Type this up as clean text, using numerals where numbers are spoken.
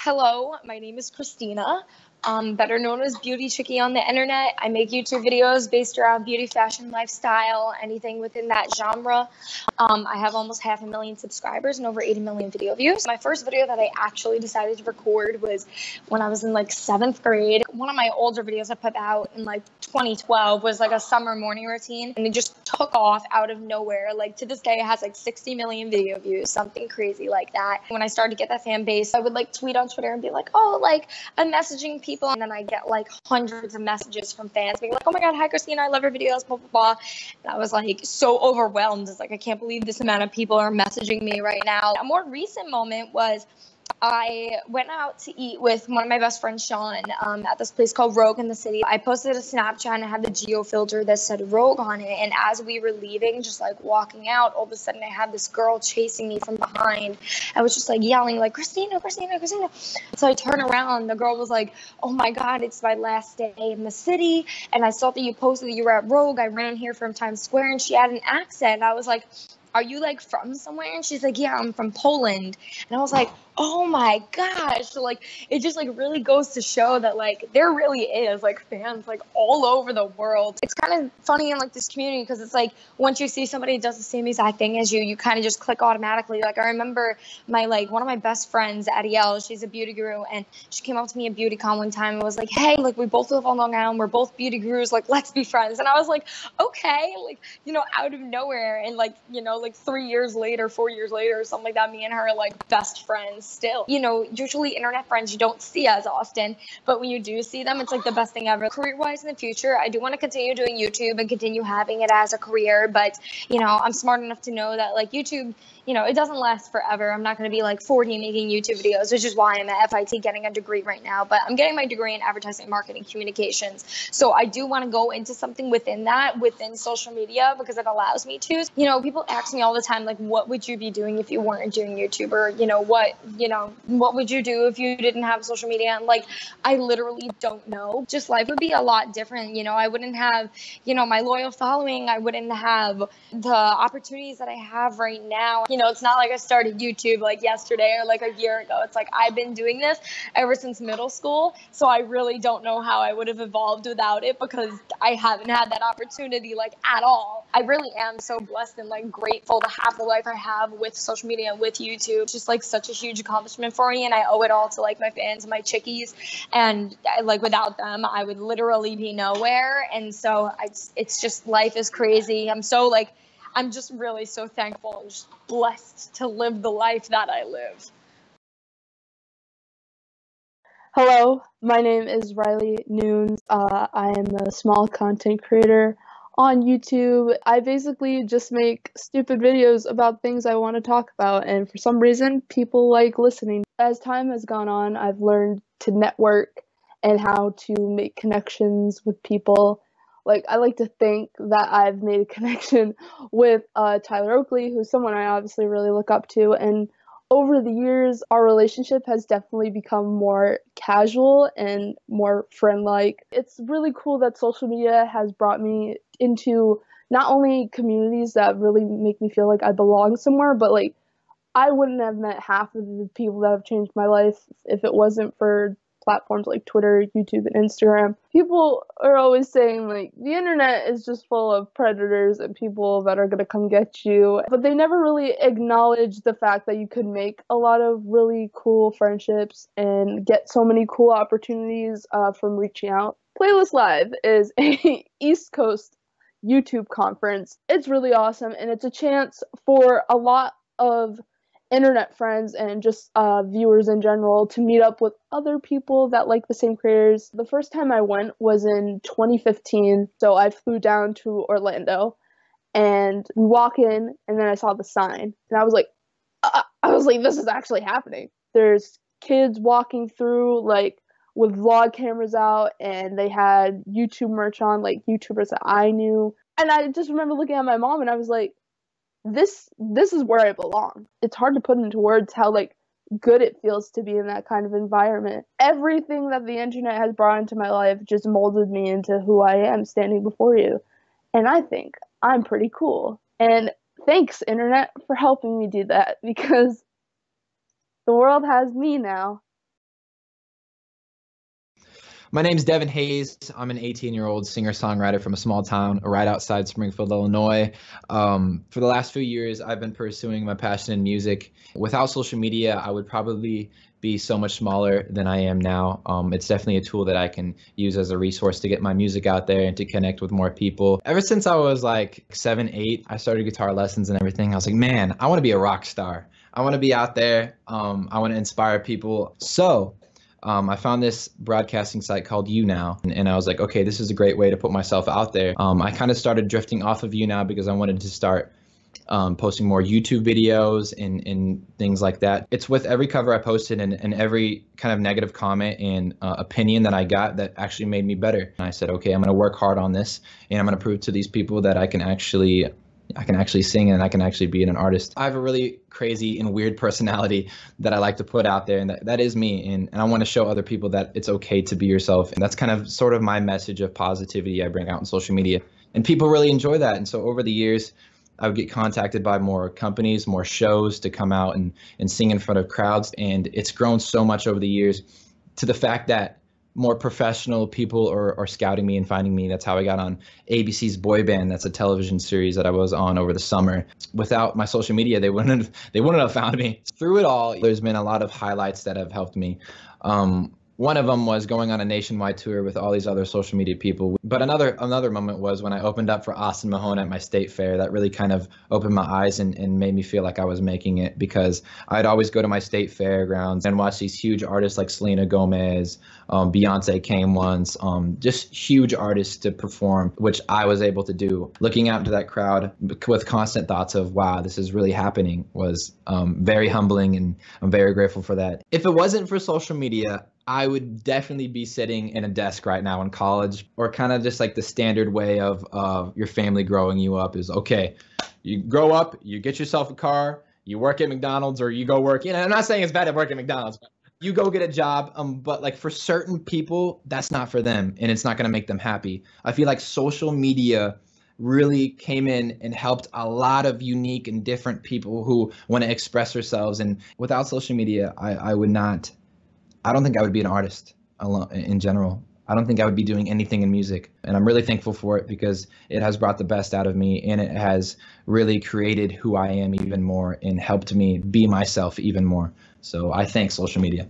Hello, my name is Christina, better known as Beauty Chickie on the internet. I make YouTube videos based around beauty, fashion, lifestyle, anything within that genre. I have almost 500,000 subscribers and over 80 million video views. My first video that I actually decided to record was when I was in like 7th grade. One of my older videos I put out in like 2012 was like a summer morning routine, and it just took off out of nowhere. Like to this day, it has like 60 million video views, something crazy like that. When I started to get that fan base, I would like tweet on Twitter and be like, oh, like I'm messaging people, and then I get like hundreds of messages from fans being like, oh my god, hi Christina, I love your videos, blah blah blah. And I was like so overwhelmed. It's like I can't believe this amount of people are messaging me right now. A more recent moment was I went out to eat with one of my best friends, Sean, at this place called Rogue in the city. I posted a Snapchat and I had the geo filter that said Rogue on it. And as we were leaving, just like walking out, all of a sudden I had this girl chasing me from behind. I was just like yelling like, Christina, Christina, Christina. So I turn around. The girl was like, oh my God, it's my last day in the city. And I saw that you posted that you were at Rogue. I ran here from Times Square, and she had an accent. I was like, are you like from somewhere? And she's like, yeah, I'm from Poland. And I was like, oh my gosh. So like it just like really goes to show that like there really is like fans like all over the world. It's kind of funny in like this community because it's like once you see somebody who does the same exact thing as you kind of just click automatically. Like I remember my like one of my best friends, Adiel, she's a beauty guru, and she came up to me at BeautyCon one time and was like, hey, like we both live on Long Island, we're both beauty gurus, like let's be friends. And I was like, okay, like out of nowhere. And like like 3 years later, 4 years later, or something like that, me and her are like best friends still. Usually internet friends you don't see as often, but when you do see them, it's like the best thing ever. Career-wise in the future, I do want to continue doing YouTube and continue having it as a career, but I'm smart enough to know that like YouTube, it doesn't last forever. I'm not going to be like 40 making YouTube videos, which is why I'm at FIT getting a degree right now, but I'm getting my degree in advertising, marketing, communications. So I do want to go into something within social media, because it allows me to. People ask me all the time, like, what would you be doing if you weren't doing YouTube? Or, what would you do if you didn't have social media? And like, I literally don't know. Just life would be a lot different. I wouldn't have, my loyal following. I wouldn't have the opportunities that I have right now. It's not like I started YouTube like yesterday or like a year ago. It's like I've been doing this ever since middle school. So I really don't know how I would have evolved without it, because I haven't had that opportunity like at all. I really am so blessed and like grateful to have the life I have with social media and with YouTube. It's just like such a huge accomplishment for me, and I owe it all to like my fans and my chickies. And like without them, I would literally be nowhere. And so it's just, life is crazy. I'm just really so thankful and just blessed to live the life that I live. Hello, my name is Riley Nunes. I am a small content creator on YouTube. I basically just make stupid videos about things I want to talk about, and for some reason, people like listening. As time has gone on, I've learned to network and how to make connections with people. Like, I like to think that I've made a connection with Tyler Oakley, who's someone I obviously really look up to, and over the years, our relationship has definitely become more casual and more friend-like. It's really cool that social media has brought me into not only communities that really make me feel like I belong somewhere, but like I wouldn't have met half of the people that have changed my life if it wasn't for platforms like Twitter, YouTube, and Instagram. People are always saying like the internet is just full of predators and people that are going to come get you, but they never really acknowledge the fact that you could make a lot of really cool friendships and get so many cool opportunities from reaching out. Playlist Live is a East Coast YouTube conference. It's really awesome, and it's a chance for a lot of internet friends and just viewers in general to meet up with other people that like the same creators. The first time I went was in 2015, so I flew down to Orlando, and we walk in, and then I saw the sign, and I was like, this is actually happening. There's kids walking through like with vlog cameras out, and they had YouTube merch on, like YouTubers that I knew, and I just remember looking at my mom, and I was like, this is where I belong. It's hard to put into words how like good it feels to be in that kind of environment. Everything that the internet has brought into my life just molded me into who I am standing before you. And I think I'm pretty cool. And thanks, internet, for helping me do that, because the world has me now. My name's Devin Hayes. I'm an 18-year-old singer-songwriter from a small town right outside Springfield, Illinois. For the last few years, I've been pursuing my passion in music. Without social media, I would probably be so much smaller than I am now. It's definitely a tool that I can use as a resource to get my music out there and to connect with more people. Ever since I was like 7, 8, I started guitar lessons and everything. I was like, man, I want to be a rock star. I want to be out there. I want to inspire people. So I found this broadcasting site called YouNow, and I was like, okay, this is a great way to put myself out there. I kind of started drifting off of YouNow because I wanted to start posting more YouTube videos and things like that. It's with every cover I posted and every kind of negative comment and opinion that I got that actually made me better. And I said, okay, I'm going to work hard on this, and I'm going to prove to these people that I can actually sing and I can actually be an artist. I have a really crazy and weird personality that I like to put out there, and that is me. And I want to show other people that it's okay to be yourself. And that's kind of sort of my message of positivity I bring out on social media. And people really enjoy that. And so over the years, I would get contacted by more companies, more shows to come out and sing in front of crowds. And it's grown so much over the years to the fact that more professional people are scouting me and finding me. That's how I got on ABC's Boy Band. That's a television series that I was on over the summer. Without my social media, they wouldn't have found me. Through it all, there's been a lot of highlights that have helped me. One of them was going on a nationwide tour with all these other social media people. But another moment was when I opened up for Austin Mahone at my state fair. That really kind of opened my eyes and made me feel like I was making it, because I'd always go to my state fairgrounds and watch these huge artists like Selena Gomez, Beyonce came once, just huge artists to perform, which I was able to do. Looking out into that crowd with constant thoughts of, wow, this is really happening, was very humbling, and I'm very grateful for that. If it wasn't for social media, I would definitely be sitting in a desk right now in college, or kind of just like the standard way of your family growing you up is, okay, you grow up, you get yourself a car, you work at McDonald's, or you go work, I'm not saying it's bad to work at McDonald's, but you go get a job. But like for certain people, that's not for them, and it's not going to make them happy. I feel like social media really came in and helped a lot of unique and different people who want to express themselves. And without social media, I don't think I would be an artist alone in general. I don't think I would be doing anything in music. And I'm really thankful for it, because it has brought the best out of me, and it has really created who I am even more and helped me be myself even more. So I thank social media.